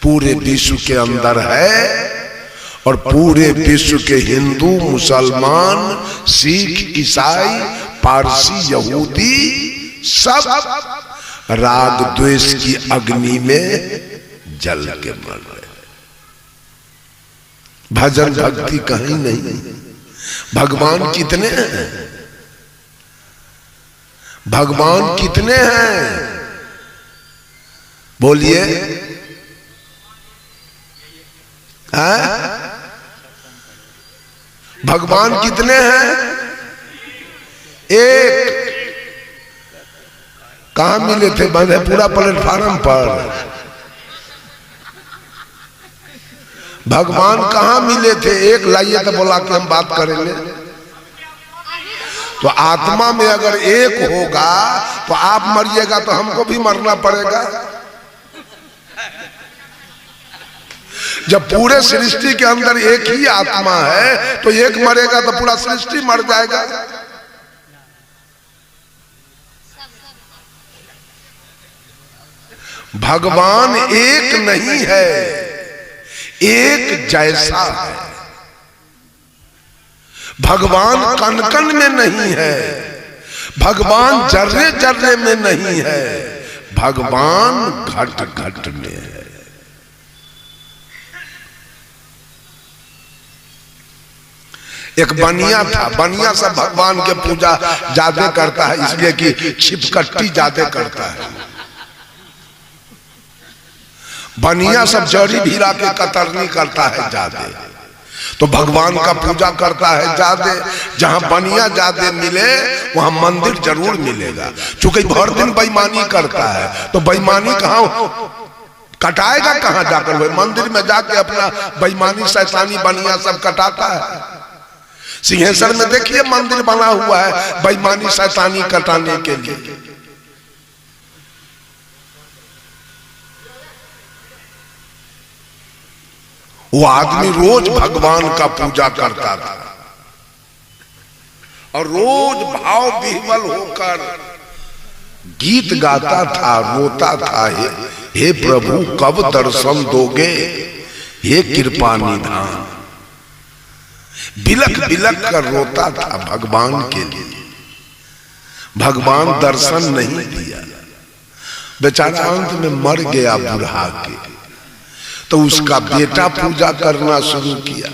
पूरे विश्व के अंदर है और पूरे विश्व के हिंदू, मुसलमान, सिख, ईसाई, पारसी, यहूदी सब राग द्वेष की अग्नि में जल के मर रहे। भजन भक्ति कहीं नहीं। भगवान कितने हैं? भगवान कितने हैं? बोलिए। भगवान कितने हैं? एक। कहां मिले थे? पूरा प्लेटफार्म पर। भगवान कहां मिले थे? एक लाइए तो बोला कि हम बात करेंगे। तो आत्मा में अगर एक होगा तो आप मरिएगा तो हमको भी मरना पड़ेगा। जब पूरे सृष्टि के अंदर एक ही आत्मा है तो एक मरेगा तो पूरा सृष्टि मर जाएगा। भगवान एक नहीं है, एक जैसा है। भगवान कण कण में नहीं है, भगवान जर्रे जर्रे में नहीं है, भगवान घट घट में है। एक बनिया था, बनिया सब भगवान के पूजा ज्यादा करता है इसलिए कि छिपकट्टी ज्यादा करता है। बनिया सब जड़ी भीरा के कतरनी करता है ज्यादा, तो भगवान का पूजा करता है ज्यादा। जहां बनिया ज्यादा मिले वहां मंदिर जरूर मिलेगा। चूंकि भर दिन बेईमानी करता है तो बेईमानी कहां कटाएगा? कहां जाकर? वह मंदिर में जाके अपना बेईमानी शैतानी बनिया सब कटाता है। सिंहेश्वर में देखिए मंदिर बना हुआ है बेईमानी शैतानी कटाने के लिए। वो आदमी रोज भगवान का पूजा करता था और रोज भाव विह्वल होकर गीत गाता था, रोता था, हे प्रभु कब दर्शन दोगे, हे कृपा निधान। बिलख बिलख कर रोता था भगवान के लिए। भगवान दर्शन नहीं दिया, बेचारा अंत में मर गया बुढ़ा के। तो उसका बेटा पूजा करना शुरू किया।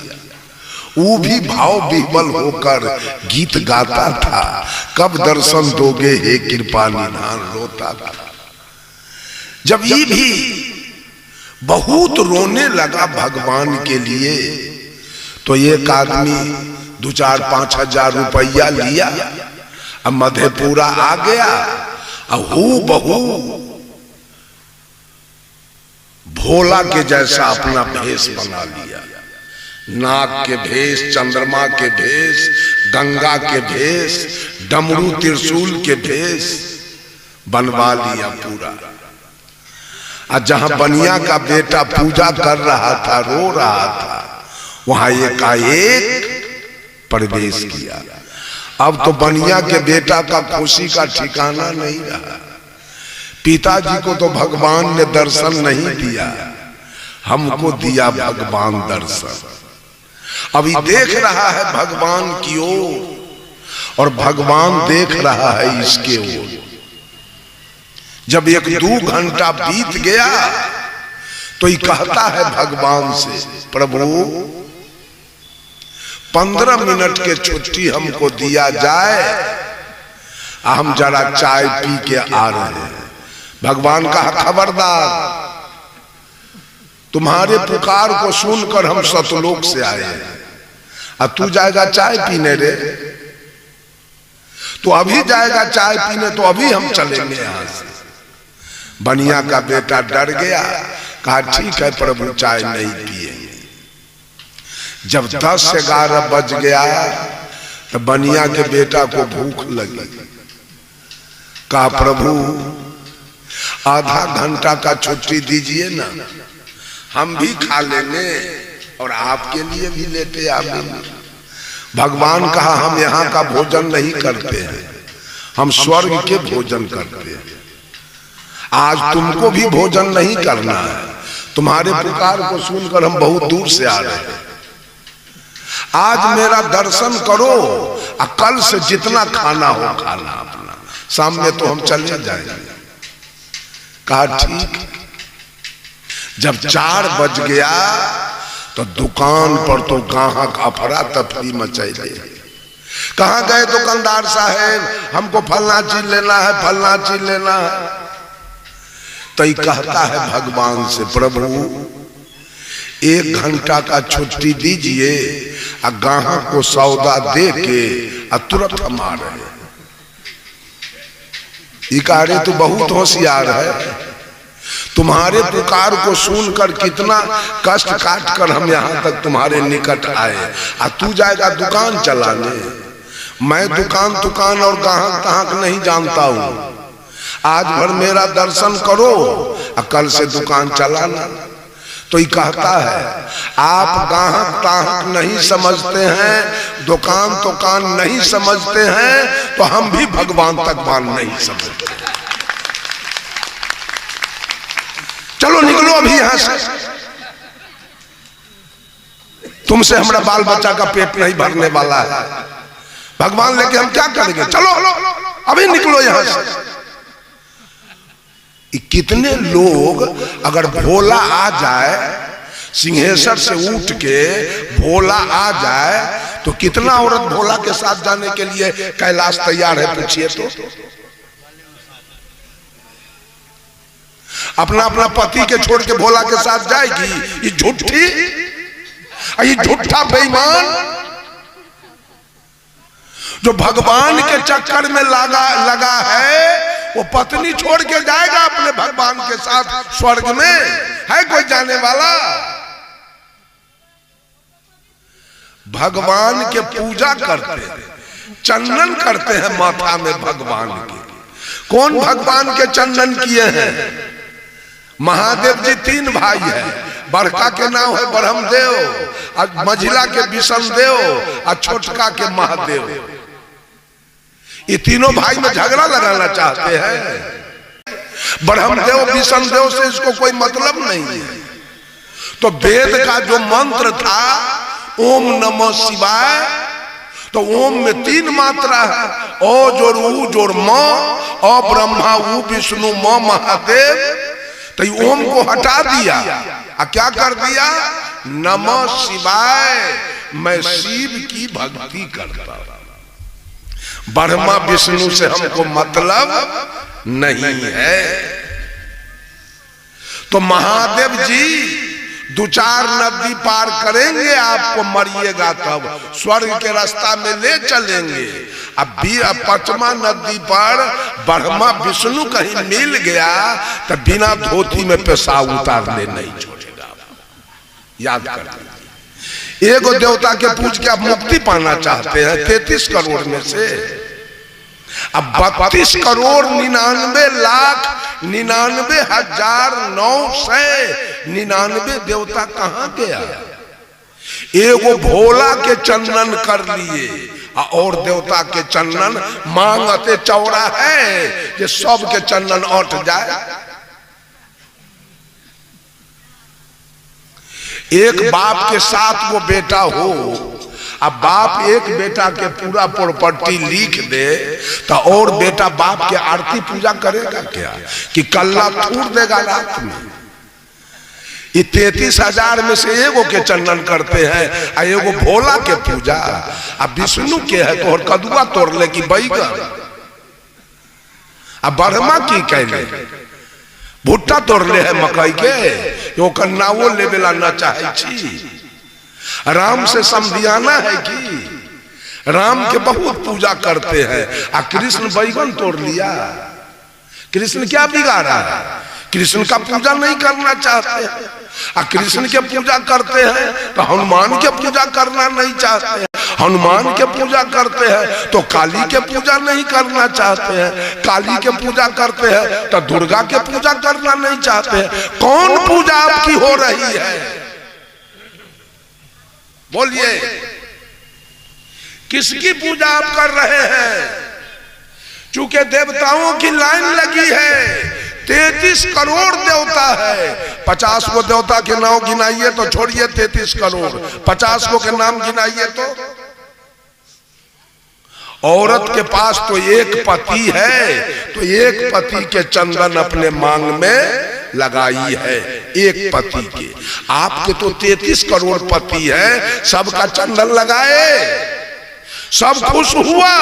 वो भी भाव विह्वल होकर गीत गाता था, कब दर्शन दोगे हे कृपा निधान, रोता था। जब ये भी बहुत रोने लगा भगवान के लिए तो एक आदमी 2-4-5 हजार रुपया लिया, अब मधेपुरा आ गया और हू बहू भोला के जैसा अपना भेष बना लिया। नाग के भेष, चंद्रमा के भेष, गंगा के भेष, डमरू त्रिशूल के भेष बनवा लिया पूरा। और जहां बनिया का बेटा पूजा कर रहा था, रो रहा था, वहां एकाएक प्रवेश किया। अब तो बनिया के बेटा का खुशी का ठिकाना नहीं रहा। पिताजी को तो भगवान ने दर्शन नहीं दिया, हमको दिया भगवान दर्शन। अभी देख रहा है भगवान की ओर और भगवान देख रहा है इसके ओर। जब 1-2 घंटा बीत गया तो ये कहता है भगवान से, प्रभु 15 मिनट के छुट्टी हमको दिया जाए, हम जरा चाय पी के आ रहे हैं। भगवान कहा खबरदार, तुम्हारे पुकार को सुनकर हम सतलोक से आए हैं, अब तू जाएगा चाय पीने रे? तो अभी जाएगा चाय पीने तो अभी हम चलेंगे यहां से। बनिया का बेटा डर गया, कहा ठीक है प्रभु चाय नहीं पिएंगे। जब 10-11 बज गया तो बनिया के बेटा को भूख लगी। कहा प्रभु आधा घंटा का छुट्टी दीजिए ना, हम भी खा लेंगे और आपके लिए भी लेते आएंगे। भगवान कहा हम यहाँ का भोजन नहीं करते हैं, हम स्वर्ग के भोजन करते हैं। आज तुमको भी भोजन नहीं करना है, तुम्हारे पुकार को सुनकर हम बहुत दूर से आ रहे हैं। आज मेरा दर्शन करो और कल से जितना खाना हो खाना अपना, शाम में तो हम चले जाएंगे। कहा ठीक। जब 4 बज गया तो दुकान पर तो ग्राहक अफरा तफरी मचाई गई। कहाँ गए दुकानदार साहेब, हमको फलना चीज लेना है, फलना चीज लेना है। तो ये कहता है भगवान से, प्रभु 1 घंटा का छुट्टी दीजिए और ग्राहक को सौदा दे के और तुरंत हम आ रहे हैं। इकारे तो बहुत होशियार है, तुम्हारे पुकार को सुनकर कितना कष्ट काट कर हम यहाँ तक तुम्हारे निकट आए, और तू जाएगा दुकान चलाने। मैं दुकान और ग्राहक तहाक नहीं जानता हूँ। आज भर मेरा दर्शन करो और कल से दुकान चलाना। तो ये कहता है आप ग्राहक ताहक नहीं समझते हैं, दुकान नहीं समझते हैं, तो हम भी भगवान तकवान नहीं समझते। चलो निकलो अभी यहां से, तुमसे हमारा बाल बच्चा का पेट नहीं भरने वाला है। भगवान लेके हम क्या करेंगे, चलो अभी निकलो यहां से। कितने लोग अगर भोला आ जाए, सिंहेश्वर से उठ के भोला आ जाए, तो कितना औरत भोला के साथ जाने के लिए कैलाश तैयार है, पूछिए तो। अपना अपना पति के छोड़ के भोला के साथ जाएगी? ये झूठी, ये झूठा बेईमान जो भगवान के चक्कर में लगा है, वो पत्नी छोड़ के जाएगा अपने भगवान के साथ स्वर्ग में? है कोई जाने वाला? भगवान के पूजा करते हैं, चंदन करते हैं माथा में भगवान के। कौन भगवान के चंदन किए हैं? महादेव जी 3 भाई है। बड़का के नाम है ब्रह्मदेव, और मझिला के विष्णुदेव, और छोटका के महादेव। ये तीनों भाई में झगड़ा लगाना चाहते हैं। ब्रह्मदेव विष्णुदेव से इसको कोई मतलब नहीं है। तो वेद का जो मंत्र था ओम नमः शिवाय, तो ओम में 3 मात्रा है, ओ जोड़ ऊ जोड़ म, अ ब्रह्मा ऊ विष्णु म महादेव। तो ओम को हटा दिया और क्या कर दिया? नमः शिवाय, मैं शिव की भक्ति करता हूं, ब्रह्मा विष्णु से हमको मतलब नहीं है। तो महादेव जी 2-4 नदी पार करेंगे, आपको मरिएगा तब स्वर्ग के रास्ता में ले चलेंगे। अब 5वां नदी पर ब्रह्मा विष्णु कहीं मिल गया तो बिना धोती में पेशाब उतारने नहीं छोड़ेगा। याद कर लीजिए। एगो देवता के पूज के आप मुक्ति पाना चाहते हैं 33 करोड़ में से, अब 32 करोड़ 99 लाख 99,999 देवता कहां गया? एगो भोला के चंदन कर लिए और देवता के चंदन मांगते चौड़ा है कि सब के चंदन उठ जाए। एक बाप के 7 गो बेटा हो, अब बाप एक बेटा के पूरा प्रॉपर्टी लिख दे तो और बेटा बाप के आरती पूजा करेगा क्या? कि कल्ला थूर देगा रात में। ये 33,000 में से एगो के चंदन करते हैं, और एगो भोला के पूजा। अब विष्णु के है तो और कदुआ तोड़ ले कि बैगन। अब ब्रह्मा की कहले भुट्टा तोड़ ले है मकई के, ओकर नावो लेवेला न चाहे छी। राम से समझियाना है कि राम के बहुत पूजा करते हैं, आ कृष्ण बैगन तोड़ लिया। कृष्ण क्या बिगाड़ा है? कृष्ण का पूजा नहीं करना चाहते हैं, आ कृष्ण के पूजा करते हैं तो हनुमान के पूजा करना नहीं चाहते हैं। हनुमान के पूजा करते हैं तो काली के पूजा नहीं करना चाहते हैं। काली के पूजा करते हैं तो दुर्गा के पूजा करना नहीं चाहते हैं। कौन पूजा आपकी हो रही है? बोलिए, किसकी पूजा आप कर रहे हैं? चूंकि देवताओं की लाइन लगी है, 33 करोड़ देवता है। 50 को देवता के नाम गिनाइए तो छोड़िए 33 करोड़, 50 को के नाम गिनाइए तो। औरत के पास तो एक पति है, तो एक पति के चंदन अपने मांग में लगाई है, एक पति के। आपके तो 33 करोड़ पति है, सबका चंदन लगाए, सब खुश हुआ।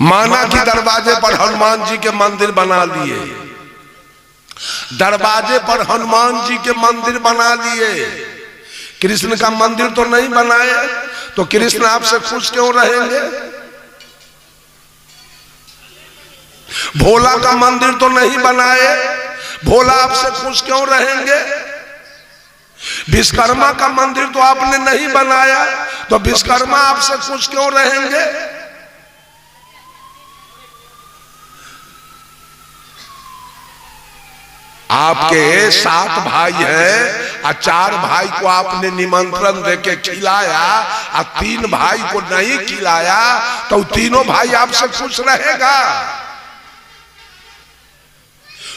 माना कि दरवाजे पर हनुमान जी के मंदिर बना लिए, दरवाजे पर हनुमान जी के मंदिर बना लिए, कृष्ण का मंदिर तो नहीं बनाए, तो कृष्ण आपसे खुश क्यों रहेंगे? भोला का मंदिर तो नहीं बनाए, भोला आपसे खुश क्यों रहेंगे? विश्वकर्मा का मंदिर तो आपने नहीं बनाया, तो विश्वकर्मा आपसे खुश क्यों रहेंगे? आपके 7 भाई हैं और 4 भाई को आपने निमंत्रण देके खिलाया और 3 भाई को नहीं खिलाया, तो तीनों भाई आपसे खुश रहेगा?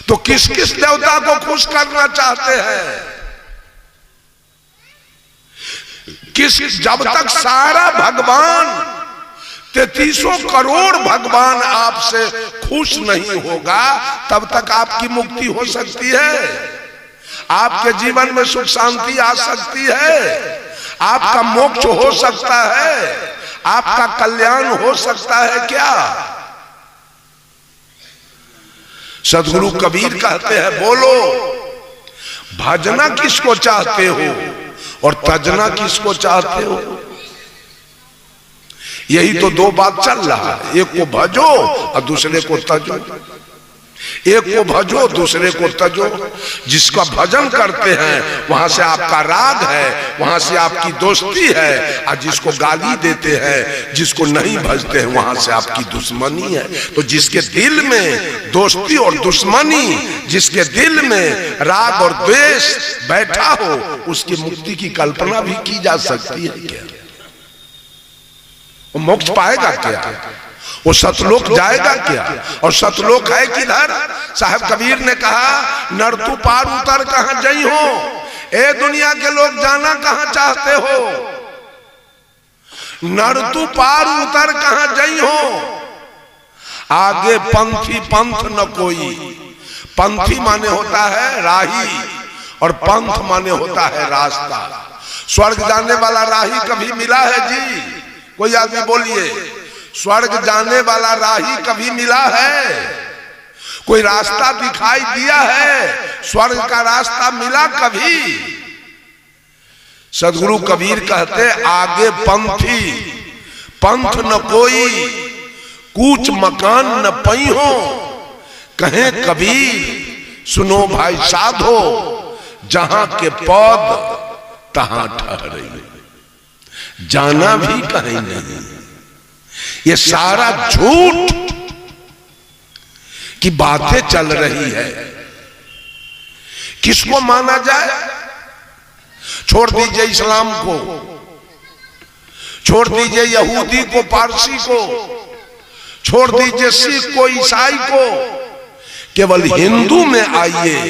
तो किस किस देवता को खुश करना चाहते हैं? जब तक सारा भगवान 33 करोड़ भगवान आपसे खुश नहीं होगा, तब तक आपकी मुक्ति हो सकती है, आपके जीवन में सुख शांति आ सकती है, आपका मोक्ष हो सकता है, आपका कल्याण हो सकता है क्या? सदगुरु कबीर कहते हैं, बोलो भजना किसको चाहते हो और तजना किसको चाहते हो? यही तो 2 बात चल रहा है, एक को भजो और दूसरे को तजो, एक को भजो दूसरे को तजो। जिसका भजन करते हैं वहां से आपका राग है, वहां से आपकी दोस्ती है, और जिसको गाली देते हैं, जिसको नहीं भजते हैं, वहां से आपकी दुश्मनी है। तो जिसके दिल में दोस्ती और दुश्मनी, जिसके दिल में राग और द्वेष बैठा हो, उसकी मुक्ति की कल्पना भी की जा सकती है क्या? वो मोक्ष पाएगा क्या? वो सतलोक जाएगा क्या? और सतलोक है किधर? साहब कबीर ने कहा, नर तू पार उतर कहां जई हो, ए दुनिया के लोग जाना कहां चाहते हो? नर तू पार उतर कहां जई हो, आगे पंथी पंथ न कोई। पंथी माने होता है राही और पंथ माने होता है रास्ता। स्वर्ग जाने वाला राही कभी मिला है जी? कोई आदमी बोलिए, स्वर्ग जाने वाला राही कभी मिला है? कोई रास्ता दिखाई दिया है? स्वर्ग का रास्ता मिला कभी? सदगुरु कबीर कहते, आगे पंथी पंथ न कोई, कूच मकान न पई हो, कहे कबीर सुनो भाई साधो, जहां के पौध तहां ठहरे, जाना भी कहीं नहीं। ये सारा झूठ की बातें चल रही है, किसको माना जाए? छोड़ दीजिए इस्लाम को, छोड़ दीजिए यहूदी को, पारसी को, छोड़ दीजिए सिख को, ईसाई को, केवल हिंदू में आइए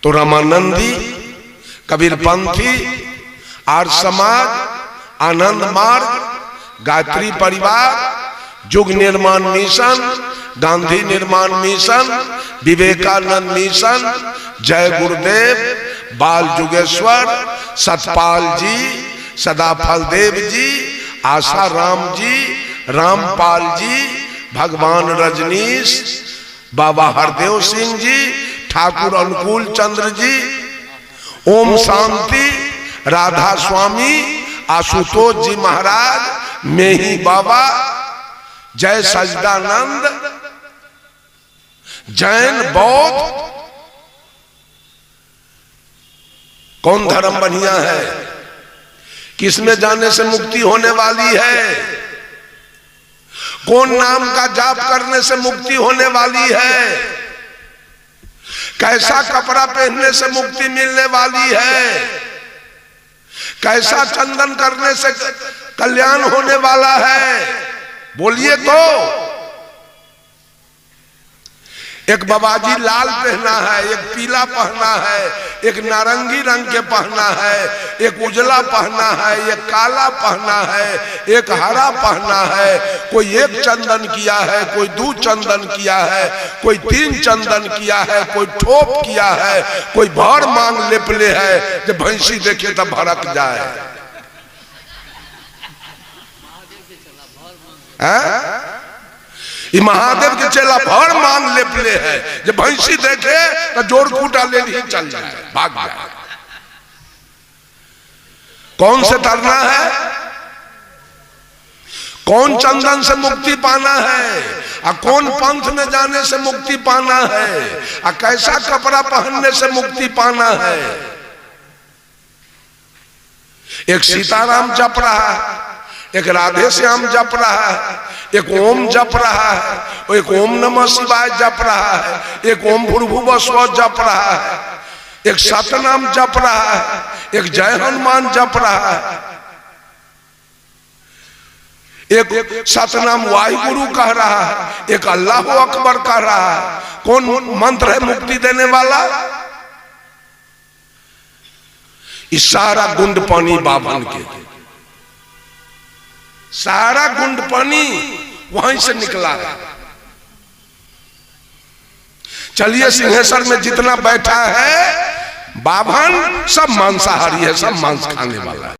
तो रामानंदी, कबीरपंथी, आर्य समाज, आनंद मार्ग, गायत्री परिवार, युग निर्माण मिशन, गांधी निर्माण मिशन, विवेकानंद मिशन, जय गुरुदेव, बाल जुगेश्वर, सतपाल जी, सदाफल देव जी, आशा राम जी, रामपाल जी, भगवान रजनीश, बाबा हरदेव सिंह जी, ठाकुर अनुकूल चंद्र जी, ओम शांति, राधा स्वामी, आशुतोष जी महाराज, मेही बाबा, जय सजदानंद, जैन, बौद्ध, कौन धर्म बढ़िया है? किसमें जाने से मुक्ति होने वाली है? कौन नाम का जाप करने से मुक्ति होने वाली है? कैसा कपड़ा पहनने से मुक्ति मिलने वाली है? कैसा चंदन करने से कल्याण होने वाला है, बोलिए तो। एक बाबाजी लाल पहना है, एक पीला पहना है, एक नारंगी रंग के पहना है, एक उजला पहना है, एक काला पहना है, एक हरा पहना है। कोई एक चंदन किया है, कोई 2 चंदन किया है, कोई 3 चंदन किया है, कोई ठोप किया है, कोई भर मांग लेपले है, जब भैंसी देखे तब भड़क जाए। ये महादेव के चेला भर मांग लेपले है, जब भैंसी देखे तो जोर कूटा ले ही चल जाए, भाग जाए। कौन से तरना है, कौन चंदन से मुक्ति पाना है, और कौन पंथ में जाने से मुक्ति पाना है, और कैसा कपड़ा पहनने से मुक्ति पाना है। एक सीताराम जप रहा है, एक राधे श्याम जप रहा है, एक ओम जप रहा है, एक ओम नमः शिवाय जप रहा है, एक ओम भूर्भुवः स्वः जप रहा है, एक सतनाम जप रहा है, एक जय हनुमान जप रहा है, एक सतनाम वाहिगुरु कह रहा है, एक अल्लाह अकबर कह रहा है। कौन मंत्र है मुक्ति देने वाला? इस सारा गुंड पानी बाभन के, सारा गुंड पानी वहीं से निकला है। चलिए, सिंहेश्वर में जितना बैठा है बाभन सब मांसाहारी है, सब मांस खाने वाला है।